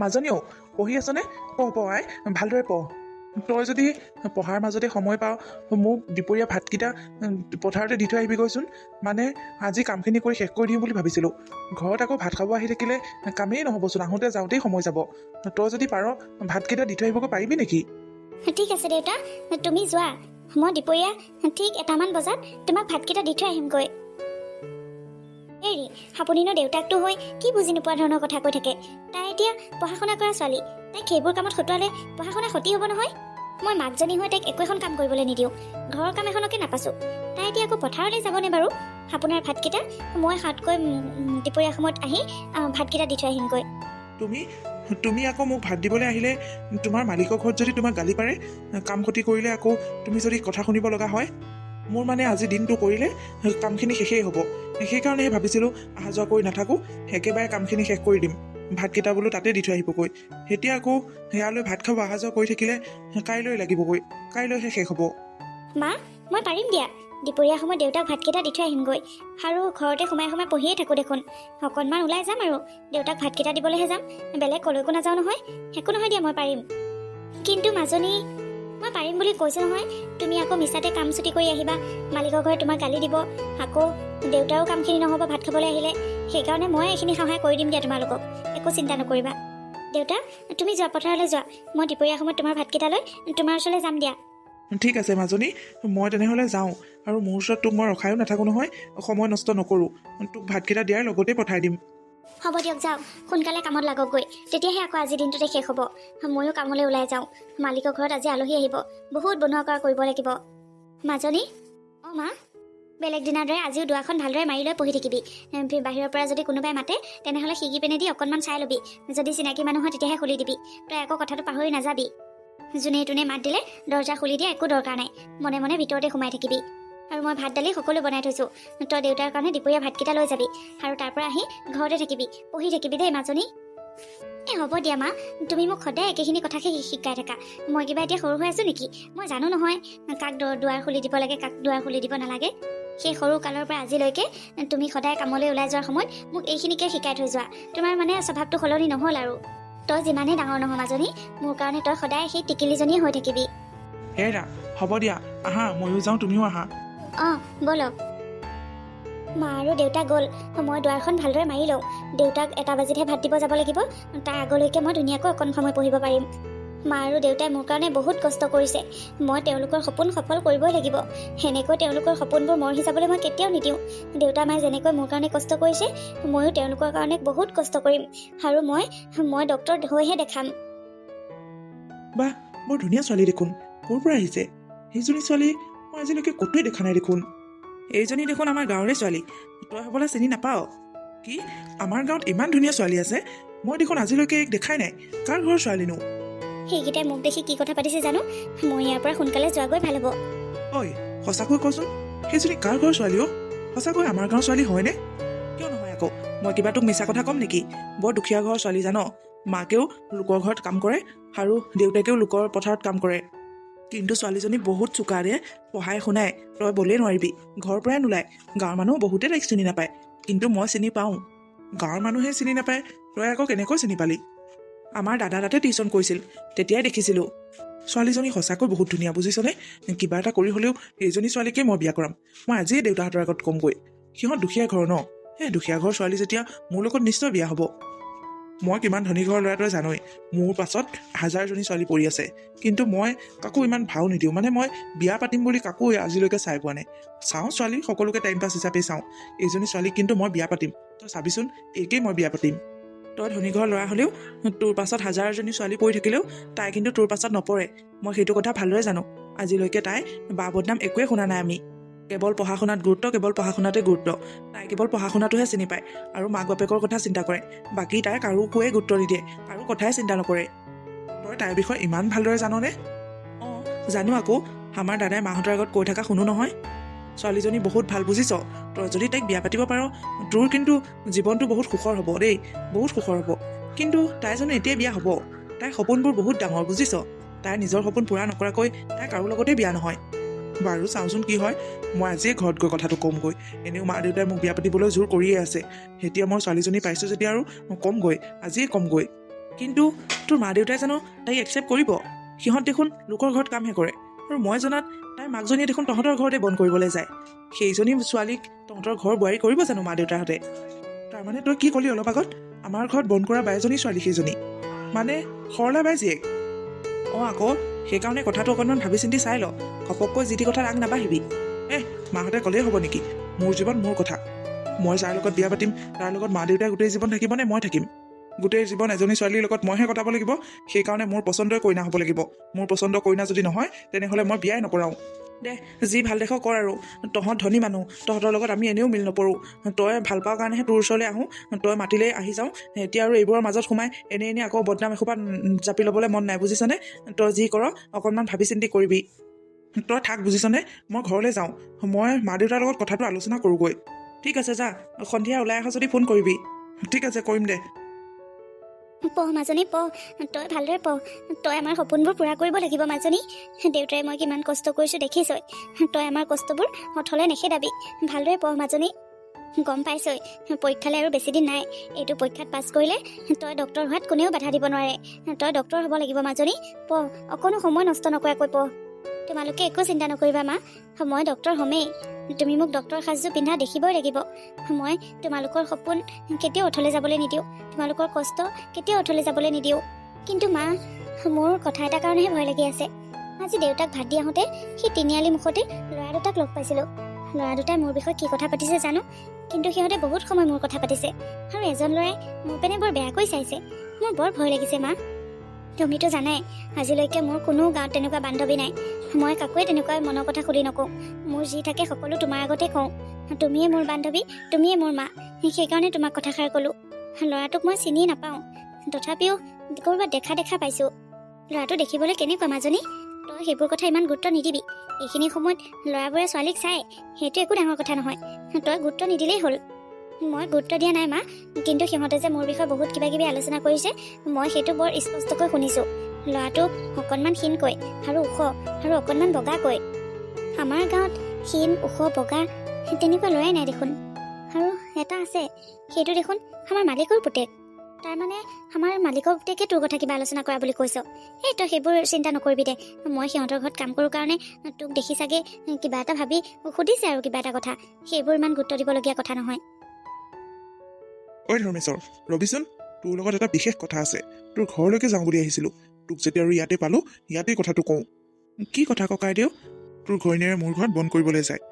মাজনীও পঢ়ি আছনে? পঢ় আই, ভালদৰে পঢ়। তই যদি পঢ়াৰ মাজতে সময় পাৱ মোক দুপৰীয়া ভাতকেইটা পথাৰতে দি থৈ আহিবিগৈচোন। মানে আজি কামখিনি কৰি শেষ কৰি দিম বুলি ভাবিছিলোঁ। ঘৰত আকৌ ভাত খাব আহি থাকিলে কামেই নহ'বচোন, আহোঁতে যাওঁতেই সময় যাব। তই যদি পাৰ ভাতকেইটা দি থৈ আহিবগৈ পাৰিবি নেকি? ঠিক আছে দেউতা, তুমি যোৱা, মই দুপৰীয়া ঠিক 1মান বজাত তোমাক ভাতকেইটা দি থৈ আহিমগৈ। হেৰি, আপুনিনো দেউতাকটো হৈ কি বুজি নোপোৱা ধৰণৰ কথা কৈ থাকে। তাই এতিয়া পঢ়া শুনা কৰা ছোৱালী, তাইক সেইবোৰ কামত খটুৱালে পঢ়া শুনা ক্ষতি হ'ব নহয়। মই মাকজনী হৈ তাইক একো এখন কাম কৰিবলৈ নিদিওঁ, ঘৰৰ কাম এখনকে নাপাছোঁ। তাই এতিয়া আকৌ পথাৰলৈ যাবনে বাৰু? আপোনাৰ ভাতকেইটা মই সাতকৈ দুপৰীয়া সময়ত আহি ভাতকেইটা দি থৈ আহিমগৈ। তুমি আকৌ মোক ভাত দিবলৈ আহিলে তোমাৰ মালিকৰ ঘৰত যদি তোমাক গালি পাৰে, কাম ক্ষতি কৰিলে আকৌ তুমি যদি কথা শুনিব লগা হয়, মোৰ মানে আজি দিনটো কৰিলে কামখিনি শেষেই হ'ব। সেইকাৰণেহে ভাবিছিলোঁ অহা যোৱা কৰি নাথাকোঁ, একেবাৰে কামখিনি শেষ কৰি দিম। ভাতকেইটা বোলো তাতে দি থৈ আহিবগৈ। এতিয়া আকৌ ইয়ালৈ ভাত খাব অহা যোৱা কৰি থাকিলে কাইলৈ লাগিবগৈ, কাইলৈহে শেষ হ'ব। মা, মই পাৰিম দিয়া। দুপৰীয়া সময়ত দেউতাক ভাতকেইটা দি থৈ আহিমগৈ। আৰু ঘৰতে সোমাই পঢ়িয়ে থাকোঁ দেখোন। অকণমান ওলাই যাম আৰু দেউতাক ভাতকেইটা দিবলৈহে যাম, বেলেগ কলৈকো নাযাওঁ নহয়। একো নহয় দিয়া, মই পাৰিম। কিন্তু মাজনী, মই পাৰিম বুলি কৈছোঁ নহয়। তুমি আকৌ মিছাতে কাম ছুটি কৰি আহিবা, মালিকৰ ঘৰত তোমাক গালি দিব, আকৌ দেউতাৰো কামখিনি নহ'ব ভাত খাবলৈ আহিলে। সেইকাৰণে মই এইখিনি সহায় কৰি দিম দিয়া তোমালোকক, একো চিন্তা নকৰিবা। দেউতা, তুমি যোৱা, পথাৰলৈ যোৱা। মই দুপৰীয়া সময়ত তোমাৰ ভাতকেইটা লৈ তোমাৰ ওচৰলৈ যাম দিয়া। ঠিক আছে মাজনী, মই তেনেহ'লে যাওঁ। আৰু মোৰ ওচৰত তোক মই ৰখায়ো নাথাকোঁ নহয়, সময় নষ্ট নকৰোঁ। তোক ভাতকেইটা দিয়াৰ লগতে পঠাই দিম। হ'ব দিয়ক, যাওক, সোনকালে কামত লাগকগৈ, তেতিয়াহে আকৌ আজি দিনটোতে শেষ হ'ব। ময়ো কামলৈ ওলাই যাওঁ, মালিকৰ ঘৰত আজি আলহী আহিব, বহুত বনোৱা কৰা কৰিব লাগিব। মাজনী, অঁ মা, বেলেগ দিনাৰ দৰে আজিও দুৱাখন ভালদৰে মাৰি লৈ পঢ়ি থাকিবি। বাহিৰৰ পৰা যদি কোনোবাই মাতে তেনেহ'লে খিকি পিনে দি অকণমান চাই ল'বি। যদি চিনাকি মানুহ হয় তেতিয়াহে খুলি দিবি। তই আকৌ কথাটো পাহৰি নাযাবি। যোনে তোনে মাত দিলে দৰ্জা খুলি দিয়া একো দৰকাৰ নাই, মনে মনে ভিতৰতে সোমাই থাকিবি। আৰু মই ভাত দালি সকলো বনাই থৈছোঁ, তই দেউতাৰ কাৰণে দুপৰীয়া ভাতকেইটা লৈ যাবি। আৰু তাৰ পৰা আহি ঘৰতে থাকিবি, পঢ়ি থাকিবি দেই মাজনী। হ'ব দিয়া মা, তুমি মোক সদায় একেখিনি কথাকে শিকাই থাকা। মই কিবা এতিয়া সৰু হৈ আছোঁ নেকি? মই জানো নহয় কাক দুৱাৰ খুলি দিব লাগে, কাক দুৱাৰ খুলি দিব নালাগে। সেই সৰু কালৰ পৰা আজিলৈকে তুমি সদায় কামলৈ ওলাই যোৱাৰ সময়ত মোক এইখিনিকে শিকাই থৈ যোৱা। তোমাৰ মানে স্বভাৱটো সলনি নহ'ল আৰু। তই যিমানেই ডাঙৰ নহয় মাজনী, মোৰ কাৰণে তই সদায় সেই টিকিলিজনীয়ে হৈ থাকিবি। হেৰা, হ'ব দিয়া, আহা, ময়ো যাওঁ, তুমিও আহা। অঁ ব'লক। মা আৰু দেউতা গ'ল, মই দুৱাৰখন ভালদৰে মাৰি লওঁ। দেউতাক 1 বাজিতহে ভাত দিব যাব লাগিব, তাৰ আগলৈকে মই ধুনীয়াকৈ অকণ সময় পঢ়িব পাৰিম। মা আৰু দেউতাই মোৰ কাৰণে বহুত কষ্ট কৰিছে, মই তেওঁলোকৰ সপোন সফল কৰিবই লাগিব। সেনেকৈ তেওঁলোকৰ সপোনবোৰ মৰহি যাবলৈ মই কেতিয়াও নিদিওঁ। দেউতা মায়ে যেনেকৈ মোৰ কাৰণে কষ্ট কৰিছে, ময়ো তেওঁলোকৰ কাৰণে বহুত কষ্ট কৰিম। আৰু মই ডক্তৰ হৈহে দেখাম। বাহ, বৰ ধুনীয়া ছোৱালী দেখোন, ক'ৰ পৰা আহিছে? সেইজনী ছোৱালী মই আজিলৈকে ক'তোৱে দেখা নাই দেখোন। এইজনী দেখোন আমাৰ গাঁৱৰে ছোৱালী, তই হ'বলৈ চিনি নাপাৱ? কি, আমাৰ গাঁৱত ইমান ধুনীয়া ছোৱালী আছে, মই দেখোন আজিলৈকে দেখাই নাই। কাৰ ঘৰৰ ছোৱালীনো? সেইকেইটাই মোক দেখি কি কথা পাতিছে জানো, মই ইয়াৰ পৰা সোনকালে যোৱাগৈ ভাল হ'ব। ঐ, সঁচাকৈ কচোন, সেইজনী কাৰ ঘৰৰ ছোৱালী অ'? সঁচাকৈ আমাৰ গাঁৱৰ ছোৱালী হয়নে? কিয় নহয় আকৌ, মই কিবা তোক মিছা কথা ক'ম নেকি? বৰ দুখীয়া ঘৰৰ ছোৱালী জান, মাকেও লোকৰ ঘৰত কাম কৰে আৰু দেউতাকেও লোকৰ পথাৰত কাম কৰে। কিন্তু ছোৱালীজনী বহুত চোকা ৰে, পঢ়াই শুনাই তই বলেই নোৱাৰিবি, ঘৰৰ পৰাই নোলায়। গাঁৱৰ মানুহ বহুতে তাইক চিনি নাপায়, কিন্তু মই চিনি পাওঁ। গাঁৱৰ মানুহে চিনি নাপায়, তই আকৌ কেনেকৈ চিনি পালি? আমাৰ দাদা তাতে টিউশ্যন কৰিছিল, তেতিয়াই দেখিছিলোঁ। ছোৱালীজনী সঁচাকৈ বহুত ধুনীয়া, বুজিছনে? কিবা এটা কৰি হ'লেও এইজনী ছোৱালীকেই মই বিয়া কৰাম। মই আজিয়ে দেউতাহঁতৰ আগত ক'মগৈ। সিহঁত দুখীয়া ঘৰ ন, দুখীয়া ঘৰ ছোৱালী যেতিয়া মোৰ লগত নিশ্চয় বিয়া হ'ব। মই কিমান ধনী ঘৰৰ ল'ৰা তই জানই, মোৰ পাছত 1000জনী ছোৱালী পৰি আছে, কিন্তু মই কাকো ইমান ভাও নিদিওঁ। মানে মই বিয়া পাতিম বুলি কাকো আজিলৈকে চাই পোৱা নাই। চাওঁ ছোৱালী, সকলোকে টাইম পাছ হিচাপে চাওঁ। এইজনী ছোৱালীক কিন্তু মই বিয়া পাতিম, তই চাবিচোন, এইকেই মই বিয়া পাতিম। তই ধনী ঘৰৰ ল'ৰা হ'লেও তোৰ পাছত 1000জনী ছোৱালী পৰি থাকিলেও তাই কিন্তু তোৰ পাছত নপৰে, মই সেইটো কথা ভালদৰে জানো। আজিলৈকে তাই বা বদনাম একোৱে শুনা নাই আমি। কেৱল পঢ়া শুনাত গুৰুত্ব, কেৱল পঢ়া শুনাতে গুৰুত্ব। তাই কেৱল পঢ়া শুনাটোহে চিনি পায় আৰু মাক বাপেকৰ কথা চিন্তা কৰে। বাকী তাই কাৰো একোৱে গুৰুত্ব নিদিয়ে, কাৰো কথাই চিন্তা নকৰে। তই তাইৰ বিষয়ে ইমান ভালদৰে জাননে? অঁ জানো আকৌ, আমাৰ দাদাই মাহঁতৰ আগত কৈ থকা শুনো নহয়। ছোৱালীজনী বহুত ভাল, বুজিছ? তই যদি তাইক বিয়া পাতিব পাৰ, তোৰ কিন্তু জীৱনটো বহুত সুখৰ হ'ব দেই, বহুত সুখৰ হ'ব। কিন্তু তাই জানো এতিয়া বিয়া হ'ব? তাইৰ সপোনবোৰ বহুত ডাঙৰ, বুজিছ? তাইৰ নিজৰ সপোন পূৰা নকৰাকৈ তাই কাৰো লগতে বিয়া নহয়। বাৰু চাওঁচোন কি হয়, মই আজিয়ে ঘৰত গৈ কথাটো ক'মগৈ। এনেও মা দেউতাই মোক বিয়া পাতিবলৈ জোৰ কৰিয়ে আছে। এতিয়া মই ছোৱালীজনী পাইছোঁ যেতিয়া আৰু ক'মগৈ, আজিয়ে ক'মগৈ। কিন্তু তোৰ মা দেউতাই জানো তাইক একচেপ্ট কৰিব? সিহঁত দেখোন লোকৰ ঘৰত কামহে কৰে, আৰু মই জনাত তাইৰ মাকজনীয়ে দেখোন তহঁতৰ ঘৰতে বন্ধ কৰিবলৈ যায়। সেইজনী ছোৱালীক তহঁতৰ ঘৰ বোৱাৰী কৰিব জানো মা দেউতাহঁতে? তাৰমানে তই কি ক'লি অলপ আগত? আমাৰ ঘৰত বন্ধ কৰা বাইজনী ছোৱালী সেইজনী, মানে সৰলা বাই জীয়েক? অঁ আকৌ সেইকাৰণে কথাটো অকণমান ভাবি চিন্তি চাই ল, ঘপককৈ যি টি কথাত আগ নাবাঢ়িবি। মাহঁতে ক'লেই হ'ব নেকি? মোৰ জীৱন মোৰ কথা, মই যাৰ লগত বিয়া পাতিম তাৰ লগত মা দেউতাই গোটেই জীৱন থাকিবনে মই থাকিম? গোটেই জীৱন এজনী ছোৱালীৰ লগত মইহে কটাব লাগিব। সেইকাৰণে মোৰ পচন্দৰ কইনা হ'ব লাগিব। মোৰ পচন্দৰ কইনা যদি নহয় তেনেহ'লে মই বিয়াই নকৰাওঁ। দে যি ভাল দেখ কৰ আৰু। তহঁত ধনী মানুহ, তহঁতৰ লগত আমি এনেও মিল নপৰোঁ। তই ভাল পাওঁ কাৰণেহে তোৰ ওচৰলৈ আহোঁ, তই মাতিলেই আহি যাওঁ। এতিয়া আৰু এইবোৰৰ মাজত সোমাই এনেই আকৌ বদনাম এসোপা জাপি ল'বলৈ মন নাই, বুজিছনে? তই যি কৰ অকণমান ভাবি চিন্তি কৰিবি। তই থাক, বুজিছনে? মই ঘৰলৈ যাওঁ, মই মা দেউতাৰ লগত কথাটো আলোচনা কৰোঁগৈ। ঠিক আছে যা, সন্ধিয়া ওলাই আহ যদি ফোন কৰিবি। ঠিক আছে কৰিম দে। পঢ় মাজনী পঢ়, তই ভালদৰে পঢ়। তই আমাৰ সপোনবোৰ পূৰা কৰিব লাগিব মাজনী। দেউতাই মই কিমান কষ্ট কৰিছোঁ দেখিছই। তই আমাৰ কষ্টবোৰ অথলে নেখেদাবি। ভালদৰে পঢ় মাজনী। গম পাইছই পৰীক্ষালৈ আৰু বেছিদিন নাই। এইটো পৰীক্ষাত পাছ কৰিলে তই ডক্তৰ হোৱাত কোনেও বাধা দিব নোৱাৰে। তই ডক্তৰ হ'ব লাগিব মাজনী। পঢ়, অকণো সময় নষ্ট নকৰাকৈ পঢ়। তোমালোকে একো চিন্তা নকৰিবা মা, মই ডক্তৰ হ'মেই। তুমি মোক ডক্তৰ সাজযোৰ পিন্ধা দেখিবই লাগিব। মই তোমালোকৰ সপোন কেতিয়াও অথলে যাবলৈ নিদিওঁ, তোমালোকৰ কষ্ট কেতিয়াও অথলে যাবলৈ নিদিওঁ। কিন্তু মা, মোৰ কথা এটাৰ কাৰণেহে ভয় লাগি আছে। আজি দেউতাক ভাত দি আহোঁতে সেই তিনিআলি মুখতে ল'ৰা দুটাক লগ পাইছিলোঁ। ল'ৰা দুটাই মোৰ বিষয়ে কি কথা পাতিছে জানো, কিন্তু সিহঁতে বহুত সময় মোৰ কথা পাতিছে, আৰু এজন ল'ৰাই মোৰ পিনে বৰ বেয়াকৈ চাইছে। মোৰ বৰ ভয় লাগিছে মা। তুমিতো জানাই আজিলৈকে মোৰ কোনো গাঁৱত তেনেকুৱা বান্ধৱী নাই। মই কাকোৱে তেনেকুৱা মনৰ কথা খুলি নকওঁ। মোৰ যি থাকে সকলো তোমাৰ আগতে কওঁ। তুমিয়ে মোৰ বান্ধৱী, তুমিয়ে মোৰ মা, সেইকাৰণে তোমাক কথাষাৰ ক'লোঁ। ল'ৰাটোক মই চিনি নাপাওঁ, তথাপিও ক'ৰবাত দেখা পাইছোঁ। ল'ৰাটো দেখিবলৈ কেনেকুৱা মাজনী? তই সেইবোৰ কথা ইমান গুৰুত্ব নিদিবি। এইখিনি সময়ত ল'ৰাবোৰে ছোৱালীক চায়, সেইটো একো ডাঙৰ কথা নহয়। তই গুৰুত্ব নিদিলেই হ'ল। মই গুৰুত্ব দিয়া নাই মা, কিন্তু সিহঁতে যে মোৰ বিষয়ে বহুত কিবা কিবি আলোচনা কৰিছে, মই সেইটো বৰ স্পষ্টকৈ শুনিছোঁ। ল'ৰাটো অকণমান ক্ষীণকৈ আৰু ওখ আৰু অকণমান বগাকৈ। আমাৰ গাঁৱত ক্ষীণ ওখ বগা তেনেকুৱা ল'ৰাই নাই দেখোন। আৰু এটা আছে, সেইটো দেখোন আমাৰ মালিকৰ পুতেক। তাৰমানে আমাৰ মালিকৰ পুতেকে তোৰ কথা কিবা আলোচনা কৰা বুলি কৈছ। তই সেইবোৰ চিন্তা নকৰিবি দে। মই সিহঁতৰ ঘৰত কাম কৰোঁ কাৰণে তোক দেখি চাগে কিবা এটা ভাবি সুধিছে আৰু কিবা এটা কথা। সেইবোৰ ইমান গুৰুত্ব দিবলগীয়া কথা নহয়। ঐ ধৰ্মেশ্বৰ, ৰবিচোন, তোৰ লগত এটা বিশেষ কথা আছে। তোৰ ঘৰলৈকে যাওঁ বুলি আহিছিলোঁ। তোক যেতিয়া আৰু ইয়াতে পালোঁ, ইয়াতেই কথাটো কওঁ। কি কথা ককাইদেউ? তোৰ ঘৈণীয়েৰে মোৰ ঘৰত বন্ধ কৰিবলৈ যায়।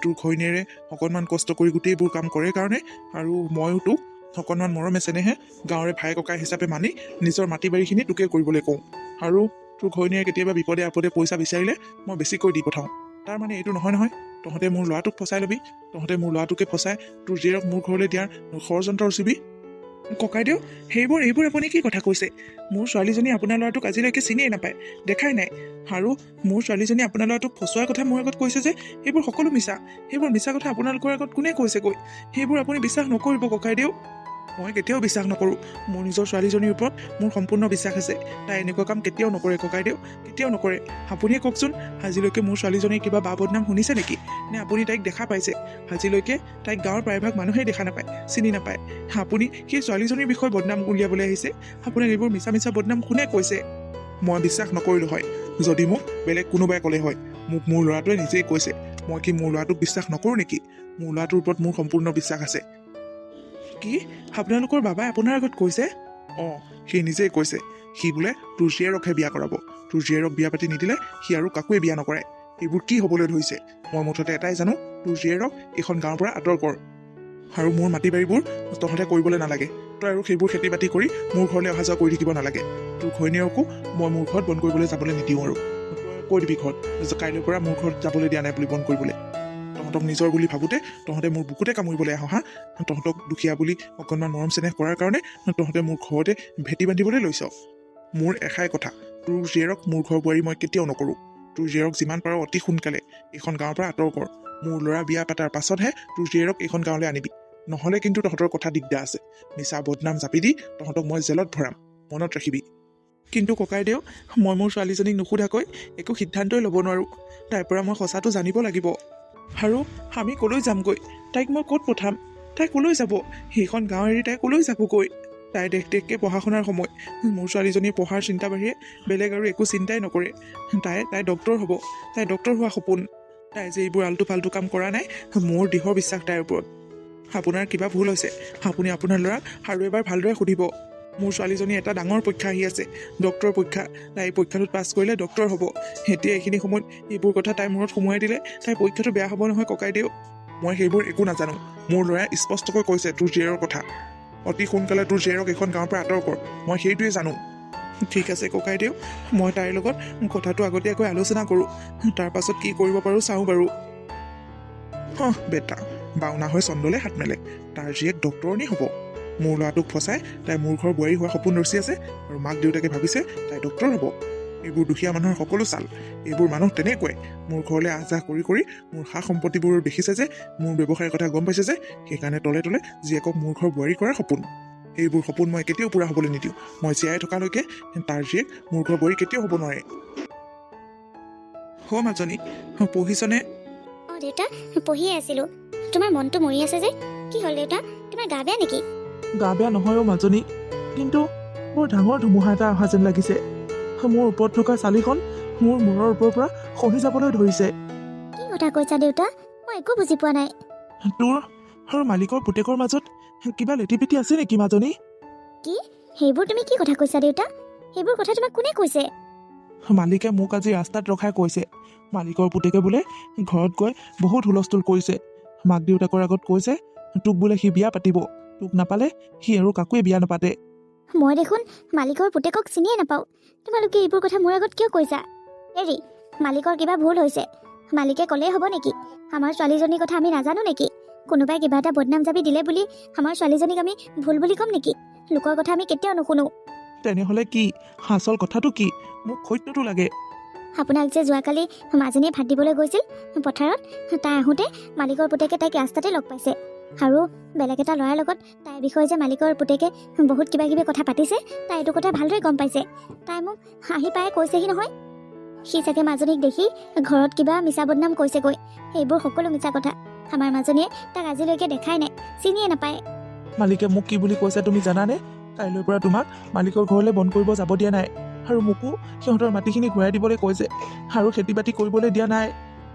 তোৰ ঘৈণীয়েৰে অকণমান কষ্ট কৰি গোটেইবোৰ কাম কৰে কাৰণে, আৰু ময়ো তোক অকণমান মৰমে চেনেহে গাঁৱৰে ভাই ককাই হিচাপে মানি নিজৰ মাটি বাৰীখিনি তোকে কৰিবলৈ কওঁ। আৰু তোৰ ঘৈণীয়ে কেতিয়াবা বিপদে আপদে পইচা বিচাৰিলে মই বেছিকৈ দি পঠাওঁ। তাৰ মানে এইটো নহয় তহঁতে মোৰ ল'ৰাটোক ফচাই ল'বি, তহঁতে মোৰ ল'ৰাটোকে ফচাই তোৰ জীয়েৰক মোৰ ঘৰলৈ দিয়াৰ ষড়যন্ত্ৰ ৰচিবি। ককাইদেউ, এইবোৰ আপুনি কি কথা কৈছে? মোৰ ছোৱালীজনী আপোনাৰ ল'ৰাটোক আজিলৈকে চিনিয়ে নাপায়, দেখাই নাই। আৰু মোৰ ছোৱালীজনী আপোনাৰ ল'ৰাটোক ফচোৱাৰ কথা মোৰ আগত কৈছে যে সেইবোৰ সকলো মিছা। সেইবোৰ মিছা কথা আপোনালোকৰ আগত কোনে কৈছেগৈ? সেইবোৰ আপুনি বিশ্বাস নকৰিব ককাইদেউ। মই কেতিয়াও বিশ্বাস নকৰোঁ। মোৰ নিজৰ ছোৱালীজনীৰ ওপৰত মোৰ সম্পূৰ্ণ বিশ্বাস আছে। তাই এনেকুৱা কাম কেতিয়াও নকৰে ককাইদেউ, কেতিয়াও নকৰে। আপুনিয়ে কওকচোন, আজিলৈকে মোৰ ছোৱালীজনীৰ কিবা বা বদনাম শুনিছে নেকি? নে আপুনি তাইক দেখা পাইছে? আজিলৈকে তাইক গাঁৱৰ প্ৰায়ভাগ মানুহেই দেখা নাপায়, চিনি নাপায়। আপুনি সেই ছোৱালীজনীৰ বিষয়ে বদনাম উলিয়াবলৈ আহিছে। আপোনাক এইবোৰ মিছা বদনাম কোনে কৈছে? মই বিশ্বাস নকৰিলোঁ হয় যদি মোক বেলেগ কোনোবাই ক'লে হয়। মোক মোৰ ল'ৰাটোৱে নিজেই কৈছে। মই কি মোৰ ল'ৰাটোক বিশ্বাস নকৰোঁ নেকি? মোৰ ল'ৰাটোৰ ওপৰত মোৰ সম্পূৰ্ণ বিশ্বাস আছে। কি? আপোনালোকৰ বাবাই আপোনাৰ আগত কৈছে? অঁ, সি নিজেই কৈছে। সি বোলে তোৰ জীয়েৰকহে বিয়া কৰাব। তোৰ জীয়েৰক বিয়া পাতি নিদিলে সি আৰু কাকোৱে বিয়া নকৰে। এইবোৰ কি হ'বলৈ ধৰিছে? মই মুঠতে এটাই জানো, তোৰ জীয়েৰক এইখন গাঁৱৰ পৰা আঁতৰ কৰ। আৰু মোৰ মাটি বাৰীবোৰ তহঁতে কৰিবলৈ নালাগে। তই আৰু সেইবোৰ খেতি বাতি কৰি মোৰ ঘৰলৈ অহা যোৱা কৰি থাকিব নালাগে। তোৰ ঘৈণীয়েৰকো মই মোৰ ঘৰত বন্ধ কৰিবলৈ যাবলৈ নিদিওঁ। আৰু কৈ দিবি ঘৰত যে কাইলৈৰ পৰা মোৰ ঘৰত যাবলৈ দিয়া নাই বুলি বন্ধ কৰিবলৈ। তহঁতক নিজৰ বুলি ভাবোঁতে তহঁতে মোৰ বুকুতে কামুৰিবলৈ আহ হা। তহঁতক দুখীয়া বুলি অকণমান মৰম চেনেহ কৰাৰ কাৰণে তহঁতে মোৰ ঘৰতে ভেটি বান্ধিবলৈ লৈছ। মোৰ এষাই কথা, তোৰ জীয়েৰক মোৰ ঘৰ বোৱাৰী মই কেতিয়াও নকৰোঁ। তোৰ জীয়েৰক যিমান পাৰ অতি সোনকালে এইখন গাঁৱৰ পৰা আঁতৰ কৰ। মোৰ ল'ৰা বিয়া পাতাৰ পাছতহে তোৰ জীয়েৰক এইখন গাঁৱলৈ আনিবি। নহ'লে কিন্তু তহঁতৰ কথা দিগদাৰ আছে। মিছা বদনাম জাপি দি তহঁতক মই জেলত ভৰাম, মনত ৰাখিবি। কিন্তু ককাইদেউ, মই মোৰ ছোৱালীজনীক নুসুধাকৈ একো সিদ্ধান্তই ল'ব নোৱাৰোঁ। তাইৰ পৰা মই সঁচাটো জানিব লাগিব। আৰু আমি ক'লৈ যামগৈ? তাইক মই ক'ত পঠাম? তাই ক'লৈ যাব? সেইখন গাঁও এৰি তাই ক'লৈ যাবগৈ? তাই দেখ দেশকে পঢ়া শুনাৰ সময় মোৰ ছোৱালীজনীৰ পঢ়াৰ চিন্তা বাহিৰে বেলেগ আৰু একো চিন্তাই নকৰে তাই ডক্তৰ হ'ব তাই ডক্তৰ হোৱা সপোন তাই যে এইবোৰ আল্টু ফাল্টু কাম কৰা নাই মোৰ দৃঢ় বিশ্বাস তাইৰ ওপৰত আপোনাৰ কিবা ভুল হৈছে আপুনি আপোনাৰ ল'ৰাক আৰু এবাৰ ভালদৰে সুধিব মোৰ ছোৱালীজনী এটা ডাঙৰ পৰীক্ষা আহি আছে ডক্তৰ পৰীক্ষা তাই এই পৰীক্ষাটোত পাছ কৰিলে ডক্তৰ হ'ব এতিয়া এইখিনি সময়ত এইবোৰ কথা তাইৰ মূৰত সোমোৱাই দিলে তাইৰ পৰীক্ষাটো বেয়া হ'ব নহয় ককাইদেউ মই সেইবোৰ একো নাজানো মোৰ ল'ৰাই স্পষ্টকৈ কৈছে তোৰ জীয়েৰৰ কথা অতি সোনকালে তোৰ জীয়েৰক এইখন গাঁৱৰ পৰা আঁতৰ কৰ মই সেইটোৱে জানো ঠিক আছে ককাইদেউ মই তাইৰ লগত কথাটো আগতীয়াকৈ আলোচনা কৰোঁ তাৰ পাছত কি কৰিব পাৰোঁ চাওঁ বাৰু বেটা বাওনা হৈ চন্দলে হাত মেলে তাৰ জীয়েক ডক্তৰণী হ'ব মোৰ ল'ৰাটোক ফচাই তাই মোৰ ঘৰ বোৱাৰী হোৱা সপোন ৰচি আছে আৰু মাক দেউতাকে ভাবিছে তাই ডক্তৰ হ'ব এইবোৰ দুখীয়া মানুহৰ সকলো চাল এইবোৰ মানুহ তেনেকুৱাই মোৰ ঘৰলৈ আহ যাহ কৰি কৰি মোৰ সা সম্পত্তিবোৰ দেখিছে যে মোৰ ব্যৱসায়ৰ কথা গম পাইছে যে সেইকাৰণে তলে তলে জীয়েকক মোৰ ঘৰ বোৱাৰী কৰাৰ সপোন এইবোৰ সপোন মই কেতিয়াও পূৰা হ'বলৈ নিদিওঁ মই জীয়াই থকালৈকে তাৰ জীয়েক মোৰ ঘৰ বোৱাৰী কেতিয়াও হ'ব নোৱাৰে মাজনী পঢ়িছনে অঁ দেউতা পঢ়িয়ে আছিলোঁ তোমাৰ মনটো মৰি আছে যে কি হ'ল দেউতা তোমাৰ গা বেয়া নেকি গা বেয়া নহয় মাজনী কিন্তু বৰ ডাঙৰ ধুমুহা এটা অহা যেন লাগিছে মোৰ ওপৰত থকা চালিখন মোৰ মূৰৰ ওপৰৰ পৰা খহি যাবলৈ ধৰিছে কি কথা কৈছা দেউতা মই একো বুজি পোৱা নাই তোৰ আৰু মালিকৰ পুতেকৰ মাজত কিবা লেটিপেটি আছে নেকি মাজনী কি সেইবোৰ তুমি কি কথা কৈছা দেউতা সেইবোৰ কথা তোমাক কোনে কৈছে মালিকে মোক আজি ৰাস্তাত ৰখাই কৈছে মালিকৰ পুতেকে বোলে ঘৰত গৈ বহুত হুলস্থুল কৰিছে মাক দেউতাকৰ আগত কৈছে তোক বোলে সি বিয়া পাতিব তোক নাপালে সি আৰু কাকোৱে বিয়া নাপাতে মই দেখোন মালিকৰ পুতেকক চিনিয়ে নাপাওঁ তোমালোকে এইবোৰ কথা মোৰ আগত কিয় কৈছা হেৰি মালিকৰ কিবা ভুল হৈছে মালিকে ক'লেই হ'ব নেকি আমাৰ ছোৱালীজনীৰ কথা আমি নাজানো নেকি কোনোবাই কিবা এটা বদনাম জাপি দিলে বুলি আমাৰ ছোৱালীজনীক আমি ভুল বুলি ক'ম নেকি লোকৰ কথা আমি কেতিয়াও নুশুনো তেনেহ'লে কি আচল কথাটো কি মোক সত্যটো লাগে আপোনাক যে যোৱাকালি মাজনীয়ে ভাত দিবলৈ গৈছিল পথাৰত তাই আহোঁতে মালিকৰ পুতেকে তাইক ৰাস্তাতে লগ পাইছে আৰু বেলেগ এটা ল'ৰাৰ লগত তাইৰ বিষয়ে যে মালিকৰ পুতেকে বহুত কিবা কিবি কথা পাতিছে তাই এইটো কথা ভালদৰে গম পাইছে তাই মোক আহি পাই কৈছেহি নহয় সি চাগে মাজনীক দেখি ঘৰত কিবা মিছা বদনাম কৈছেগৈ সেইবোৰ সকলো মিছা কথা আমাৰ মাজনীয়ে তাক আজিলৈকে দেখাই নাই চিনিয়ে নাপায় মালিকে মোক কি বুলি কৈছে তুমি জানানে কাইলৈৰ পৰা তোমাক মালিকৰ ঘৰলৈ বন্ধ কৰিব যাব দিয়া নাই আৰু মোকো সিহঁতৰ মাটিখিনি ঘূৰাই দিবলৈ কৈছে আৰু খেতি বাতি কৰিবলৈ দিয়া নাই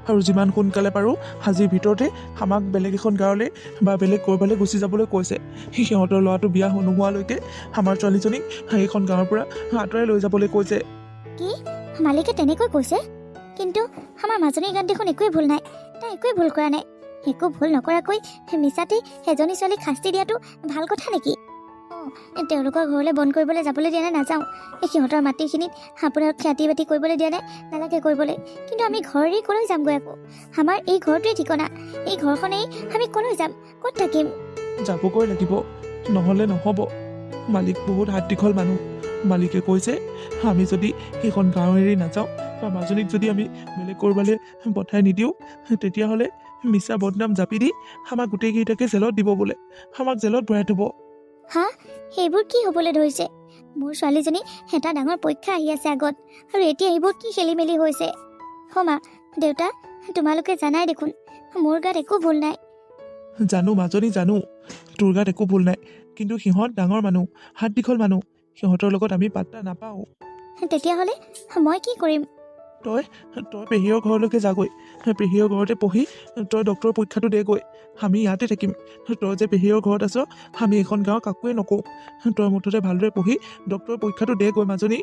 আৰু যিমান সোনকালে পাৰোঁ আজিৰ ভিতৰতে আমাক বেলেগ এখন গাঁৱলৈ বা বেলেগ ক'ৰবালৈ গুচি যাবলৈ কৈছে সিহঁতৰ ল'ৰাটো বিয়া নোহোৱালৈকে আমাৰ ছোৱালীজনীক সেইখন গাঁৱৰ পৰা আঁতৰাই লৈ যাবলৈ কৈছে কি মালিকে তেনেকৈ কৈছে কিন্তু আমাৰ মাজনীৰ গাত দেখোন একোৱেই ভুল নাই তাই একোৱেই ভুল কৰা নাই একো ভুল নকৰাকৈ মিছাতে এজনী ছোৱালীক শাস্তি দিয়াটো ভাল কথা নেকি অঁ তেওঁলোকৰ ঘৰলৈ বন্ধ কৰিবলৈ যাবলৈ দিয়া নাই নাযাওঁ সিহঁতৰ মাটিখিনিত আপোনাক খেতি বাতি কৰিবলৈ দিয়া নাই নালাগে কৰিবলৈ কিন্তু আমি ঘৰ এৰি ক'লৈ যামগৈ আকৌ আমাৰ এই ঘৰটোৱে ঠিকনা এই ঘৰখন এৰি আমি ক'লৈ যাম ক'ত থাকিম যাবগৈ লাগিব নহ'লে নহ'ব মালিক বহুত হাত দীঘল মানুহ মালিকে কৈছে আমি যদি সেইখন গাঁও এৰি নাযাওঁ বা মাজনীক যদি আমি বেলেগ ক'ৰবালৈ পঠাই নিদিওঁ তেতিয়াহ'লে মিছা বদনাম জাপি দি আমাক গোটেইকেইটাকে জেলত দিব বোলে আমাক জেলত ভৰাই থ'ব হা সেইবোৰ কি হ'বলৈ ধৰিছে মোৰ ছোৱালীজনী এটা ডাঙৰ পৰীক্ষা আহি আছে আগত আৰু এতিয়া এইবোৰ কি খেলি মেলি হৈছে মা দেউতা তোমালোকে জানাই দেখোন মোৰ গাত একো ভুল নাই জানো মাজনী জানো তোৰ গাত একো ভুল নাই কিন্তু সিহঁত ডাঙৰ মানুহ হাত দীঘল মানুহ সিহঁতৰ লগত আমি পাত্তা নাপাওঁ তেতিয়াহ'লে মই কি কৰিম তই পেহীৰ ঘৰলৈকে যাগৈ পেহীৰ ঘৰতে পঢ়ি তই ডক্টৰৰ পৰীক্ষাটো দেগৈ আমি ইয়াতে থাকিম তই যে পেহীৰ ঘৰত আছ আমি এখন গাঁও কাকোৱে নকওঁ তই মুঠতে ভালদৰে পঢ়ি ডক্টৰৰ পৰীক্ষাটো দেগৈ মাজনী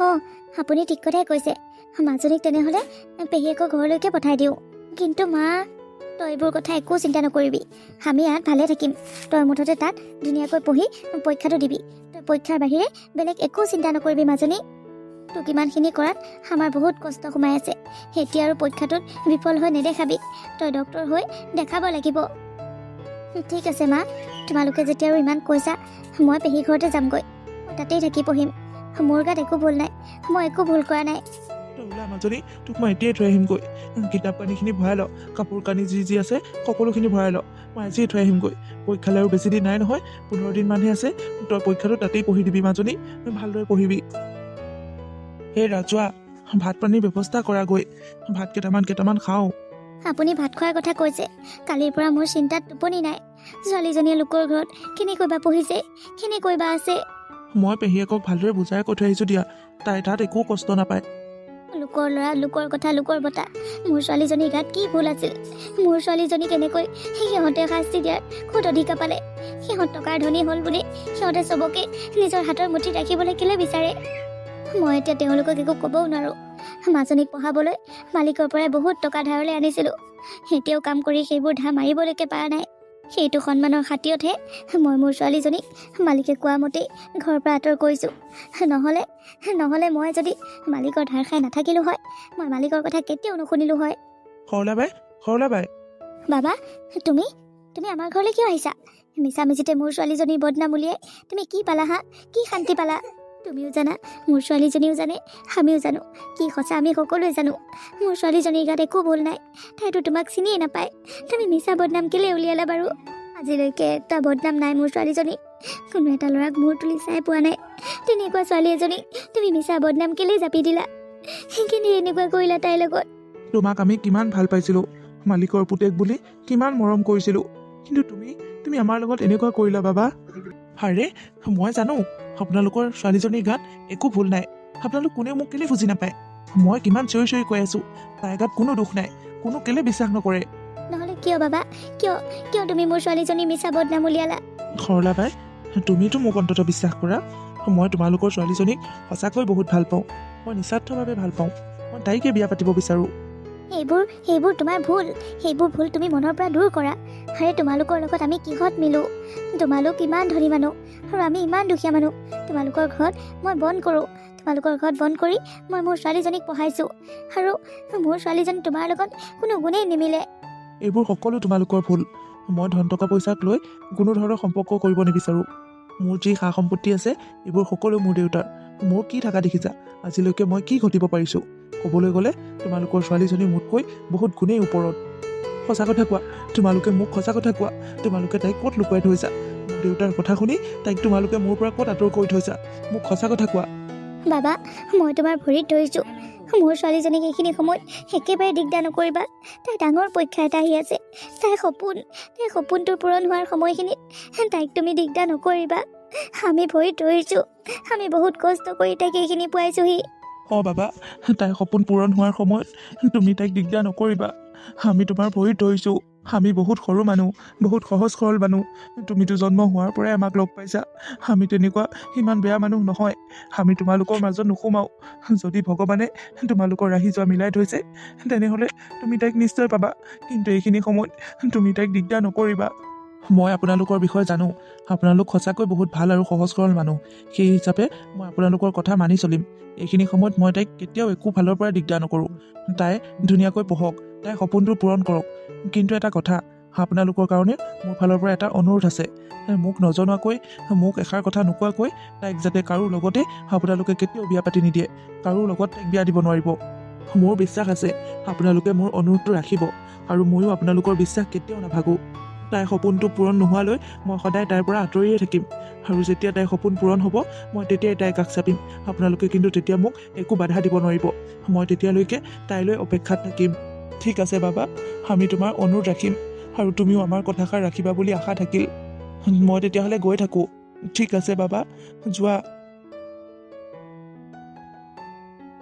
অঁ আপুনি ঠিক কথাই কৈছে মাজনীক তেনেহ'লে পেহীয়েকৰ ঘৰলৈকে পঠাই দিওঁ কিন্তু মা তই এইবোৰ কথা একো চিন্তা নকৰিবি আমি ইয়াত ভালে থাকিম তই মুঠতে তাত ধুনীয়াকৈ পঢ়ি পৰীক্ষাটো দিবি তই পৰীক্ষাৰ বাহিৰে বেলেগ একো চিন্তা নকৰিবি মাজনী তোক ইমানখিনি কৰাত আমাৰ বহুত কষ্ট সোমাই আছে এতিয়া আৰু পৰীক্ষাটোত বিফল হৈ নেদেখাবি তই ডক্তৰ হৈ দেখাব লাগিব ঠিক আছে মা তোমালোকে যেতিয়া আৰু ইমান কৈছা মই পেহী ঘৰতে যামগৈ মই তাতেই থাকি পঢ়িম মোৰ গাত একো ভুল নাই মই একো ভুল কৰা নাই তই ওলা মাজনী তোক মই এতিয়াই থৈ আহিমগৈ কিতাপ কানিখিনি ভৰাই ল কাপোৰ কানি যি আছে সকলোখিনি ভৰাই ল মই আজিয়ে থৈ আহিমগৈ পৰীক্ষালৈ আৰু বেছি দিন নাই নহয় 15 দিনমানহে আছে তই পৰীক্ষাটো তাতেই পঢ়ি দিবি মাজনী ভালদৰে পঢ়িবি হে ৰাজুৱা ভাত পানীৰ ব্যৱস্থা কৰাগৈ ভাত কেইটামান খাওঁ আপুনি ভাত খোৱাৰ কথা কৈছে কালিৰ পৰা মোৰ চিন্তাত টোপনি নাই ছোৱালীজনীয়ে লোকৰ ঘৰত কেনেকৈ বা পঢ়িছে, কেনেকৈ বা আছে। মই পেহীয়েকক ভালদৰে বুজাই কৈ থৈ আহিছোঁ দিয়া, তাই তাত একো কষ্ট নাপায়। লোকৰ ল'ৰা, লোকৰ কথা, লোকৰ বতা। মোৰ ছোৱালীজনীৰ গাত কি ভুল আছিল? মোৰ ছোৱালীজনী কেনেকৈ সিহঁতে শাস্তি দিয়াৰ ক'ত অধিকাৰ পালে? সিহঁত টকাৰ ধনী হ'ল বুলি সিহঁতে চবকে নিজৰ হাতৰ মুঠিত ৰাখিবলৈ কেলে বিচাৰে? মই এতিয়া তেওঁলোকক একো ক'বও নোৱাৰোঁ। মাজনীক পঢ়াবলৈ মালিকৰ পৰাই বহুত টকা ধাৰলৈ আনিছিলোঁ। এতিয়াও কাম কৰি সেইবোৰ ধাৰ মাৰিবলৈকে পৰা নাই। সেইটো সন্মানৰ খাতিৰতহে মই মোৰ ছোৱালীজনীক মালিকে কোৱা মতেই ঘৰৰ পৰা আঁতৰ কৰিছোঁ। নহ'লে মই যদি মালিকৰ ধাৰ খাই নাথাকিলোঁ হয়, মই মালিকৰ কথা কেতিয়াও নুশুনিলোঁ হয়। সৰলা বাই বাবা, তুমি আমাৰ ঘৰলৈ কিয় আহিছা? মিছামিছিতে মোৰ ছোৱালীজনীৰ বদনাম উলিয়াই তুমি কি পালা হা? কি শান্তি পালা? তুমিও জানা, মোৰ ছোৱালীজনীও জানে, আমিও জানো কি সঁচা আমি সকলোৱে জানো। মোৰ ছোৱালীজনীৰ গাত একো ভুল নাই, তাইতো তোমাক চিনিয়ে নাপায়। তুমি মিছা বদনাম কেলে উলিয়ালা বাৰু? আজিলৈকে এটা বদনাম নাই মোৰ ছোৱালীজনীৰ। কোনো এটা ল'ৰাক মূৰ তুলি চাই পোৱা নাই। তেনেকুৱা ছোৱালী এজনীক তুমি মিছা বদনাম কেলে জাপি দিলা? কেলে এনেকুৱা কৰিলা তাইৰ লগত? তোমাক আমি কিমান ভাল পাইছিলোঁ, মালিকৰ পুতেক বুলি কিমান মৰম কৰিছিলোঁ, কিন্তু তুমি আমাৰ লগত এনেকুৱা কৰিলা বাবা। আৰে মই জানো আপোনালোকৰ ছোৱালীজনীৰ গাত একো ভুল নাই। আপোনালোক কোনেও মোক কেলে বুজি নাপায়? মই কিমান চিঞৰি চিঞৰি কৈ আছোঁ তাইৰ গাত কোনো দুখ নাই, কোনো কেলে বিশ্বাস নকৰে। নহ'লে কিয় বাবা, কিয় তুমি মোৰ ছোৱালীজনীৰ মিছা বদনাম উলিয়ালা? সৰলা বাই, তুমিতো মোক অন্ততঃ বিশ্বাস কৰা। মই তোমালোকৰ ছোৱালীজনীক সঁচাকৈ বহুত ভাল পাওঁ, মই নিস্বাৰ্থভাৱে ভাল পাওঁ। মই তাইকে বিয়া পাতিব বিচাৰোঁ। সেইবোৰ তোমাৰ ভুল। সেইবোৰ ভুল তুমি মনৰ পৰা দূৰ কৰা। আৰে তোমালোকৰ লগত আমি কিহত মিলোঁ? তোমালোক ইমান ধনী মানুহ আৰু আমি ইমান দুখীয়া মানুহ। তোমালোকৰ ঘৰত মই বন কৰোঁ, তোমালোকৰ ঘৰত বন কৰি মই মোৰ ছোৱালীজনীক পঢ়াইছোঁ, আৰু মোৰ ছোৱালীজনী তোমাৰ লগত কোনো গুণেই নিমিলে। এইবোৰ সকলো তোমালোকৰ ভুল। মই ধন টকা পইচাক লৈ কোনো ধৰণৰ সম্পৰ্ক কৰিব নিবিচাৰোঁ। মোৰ যি সা সম্পত্তি আছে এইবোৰ সকলো মোৰ দেউতাৰ। মোৰ কি থকা দেখিছা? আজিলৈকে মই কি ঘটিব পাৰিছোঁ? ক'বলৈ গ'লে তোমালোকৰ ছোৱালীজনী মোতকৈ বহুত গুণেই ওপৰত। সঁচা কথা কোৱা, তোমালোকে মোক সঁচা কথা কোৱা। তোমালোকে তাইক ক'ত লুকুৱাই থৈছা? মোৰ দেউতাৰ কথা শুনি তাইক তোমালোকে মোৰ পৰা ক'ত আঁতৰ কৰি থৈছা? মোক সঁচা কথা কোৱা। বাবা, মই তোমাৰ ভৰিত ধৰিছোঁ, মোৰ ছোৱালীজনীক এইখিনি সময়ত একেবাৰে দিগদাৰ নকৰিবা। তাইৰ ডাঙৰ পৰীক্ষা এটা আহি আছে। তাইৰ সপোনটো পূৰণ হোৱাৰ সময়খিনিত তাইক তুমি দিগদাৰ নকৰিবা। আমি ভৰিত ধৰিছোঁ, আমি বহুত কষ্ট কৰি তাইক এইখিনি পোৱাইছোঁহি। বাবা, তাইৰ সপোন পূৰণ হোৱাৰ সময়ত তুমি তাইক দিগদাৰ নকৰিবা। আমি তোমাৰ ভৰিত ধৰিছোঁ। আমি বহুত সৰু মানুহ, বহুত সহজ সৰল মানুহ। তুমিতো জন্ম হোৱাৰ পৰাই আমাক লগ পাইছা। আমি তেনেকুৱা ইমান বেয়া মানুহ নহয়। আমি তোমালোকৰ মাজত নোসোমাওঁ। যদি ভগৱানে তোমালোকৰ ৰাহি যোৱা মিলাই থৈছে তেনেহ'লে তুমি তাইক নিশ্চয় পাবা, কিন্তু এইখিনি সময়ত তুমি তাইক দিগদাৰ নকৰিবা। মই আপোনালোকৰ বিষয়ে জানো, আপোনালোক সঁচাকৈ বহুত ভাল আৰু সহজ সৰল মানুহ। সেই হিচাপে মই আপোনালোকৰ কথা মানি চলিম। এইখিনি সময়ত মই তাইক কেতিয়াও একো ফালৰ পৰা দিগদাৰ নকৰোঁ। তাই ধুনীয়াকৈ পঢ়ক, তাইৰ সপোনটো পূৰণ কৰক। কিন্তু এটা কথা, আপোনালোকৰ কাৰণে মোৰ ফালৰ পৰা এটা অনুৰোধ আছে। মোক নজনোৱাকৈ, মোক এষাৰ কথা নোকোৱাকৈ তাইক যাতে কাৰো লগতে আপোনালোকে কেতিয়াও বিয়া পাতি নিদিয়ে। কাৰো লগত তাইক বিয়া দিব নোৱাৰিব। মোৰ বিশ্বাস আছে আপোনালোকে মোৰ অনুৰোধটো ৰাখিব, আৰু ময়ো আপোনালোকৰ বিশ্বাস কেতিয়াও নাভাগোঁ। তাইৰ সপোনটো পূৰণ নোহোৱালৈ মই সদায় তাইৰ পৰা আঁতৰিয়ে থাকিম, আৰু যেতিয়া তাইৰ সপোন পূৰণ হ'ব মই তেতিয়াই তাইৰ কাষ চাপিম। আপোনালোকে কিন্তু তেতিয়া মোক একো বাধা দিব নোৱাৰিব। মই তেতিয়ালৈকে তাইলৈ অপেক্ষাত থাকিম। ঠিক আছে বাবা, আমি তোমাৰ অনুৰোধ ৰাখিম, আৰু তুমিও আমাৰ কথাষাৰ ৰাখিবা বুলি আশা থাকিল। মই তেতিয়াহ'লে গৈ থাকোঁ। ঠিক আছে বাবা, যোৱা।